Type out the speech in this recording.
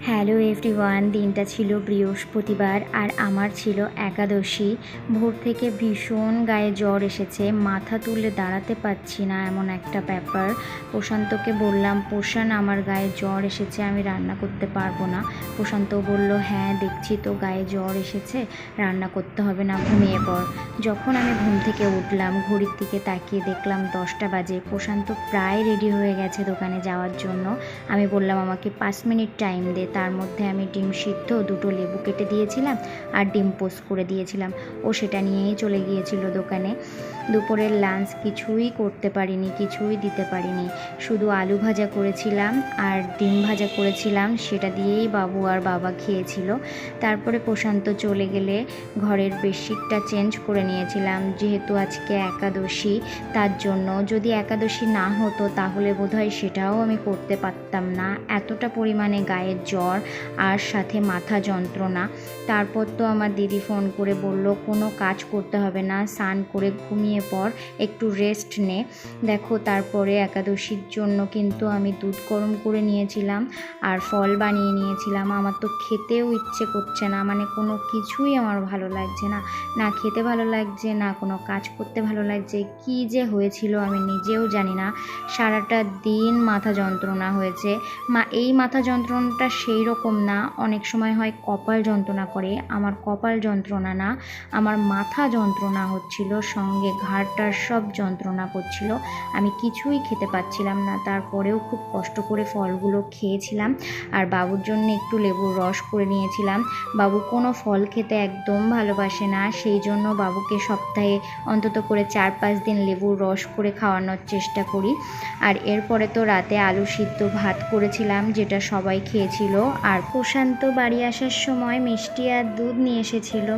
Hello everyone, দিনটা ছিল বৃহস্পতিবার আর আমার ছিল একাদশী। ভোর থেকে ভীষণ গায়ে জ্বর এসেছে, মাথা তুলে দাঁড়াতে পারছি না, এমন একটা ব্যাপার। প্রশান্তকে বললাম, প্রশান্ত আমার গায়ে জ্বর এসেছে, আমি রান্না করতে পারবো না। প্রশান্ত বলল, হ্যাঁ দেখছি তো গায়ে জ্বর এসেছে, রান্না করতে হবে না, ঘুমিয়ে পড়। যখন আমি ঘুম থেকে উঠলাম, ঘড়ির দিকে তাকিয়ে দেখলাম 10টা বাজে। প্রশান্ত প্রায় রেডি হয়ে গেছে দোকানে যাওয়ার জন্য। আমি বললাম, আমাকে 5 মিনিট টাইম দে। তার মধ্যে আমি ডিম সিদ্ধ, 2টো লেবু কেটে দিয়েছিলাম আর ডিম পোস্ট করে দিয়েছিলাম। ও সেটা নিয়েই চলে গিয়েছিল দোকানে। দুপুরের লাঞ্চ কিছুই করতে পারিনি, কিছুই দিতে পারিনি। শুধু আলু ভাজা করেছিলাম আর ডিম ভাজা করেছিলাম, সেটা দিয়েই বাবু আর বাবা খেয়েছিল। তারপরে প্রশান্ত চলে গেলে ঘরের বেডশিটটা চেঞ্জ করে নিয়েছিলাম, যেহেতু আজকে একাদশী তার জন্য। যদি একাদশী না হতো তাহলে বোধহয় সেটাও আমি করতে পারতাম না, এতটা পরিমাণে গায়ের জ্বর আর সাথে মাথা যন্ত্রণা। তারপর তো আমার দিদি ফোন করে বলল, কোনো কাজ করতে হবে না, স্নান করে ঘুমিয়ে পড়, একটু রেস্ট নে। দেখো, তারপরে একাদশীর জন্য কিন্তু আমি দুধ গরম করে নিয়েছিলাম আর ফল বানিয়ে নিয়েছিলাম। আমার তো খেতেও ইচ্ছে করছে না, মানে কোনো কিছুই আমার ভালো লাগছে না, না খেতে ভালো লাগছে, না কোনো কাজ করতে ভালো লাগছে। কি যে হয়েছিল আমি নিজেও জানি না। সারাটা দিন মাথা যন্ত্রণা হয়েছে। এই মাথা যন্ত্রণাটা সেই রকম না, অনেক সময় হয় কপাল যন্ত্রণা করে, আমার কপাল যন্ত্রণা না, আমার মাথা যন্ত্রণা হচ্ছিল, সঙ্গে ঘাড়টার সব যন্ত্রণা করছিল। আমি কিছুই খেতে পাচ্ছিলাম না, তারপরেও খুব কষ্ট করে ফলগুলো খেয়েছিলাম আর বাবুর জন্য একটু লেবুর রস করে নিয়েছিলাম। বাবু কোনো ফল খেতে একদম ভালোবাসে না, সেই জন্য বাবুকে সপ্তাহে অন্তত করে 4-5 দিন লেবুর রস করে খাওয়ানোর চেষ্টা করি। আর এরপরে তো রাতে আলু সিদ্ধ ভাত করেছিলাম, যেটা সবাই খেয়েছিল। আর প্রশান্ত বাড়ি আসার সময় মিষ্টি আর দুধ নিয়ে এসেছিল।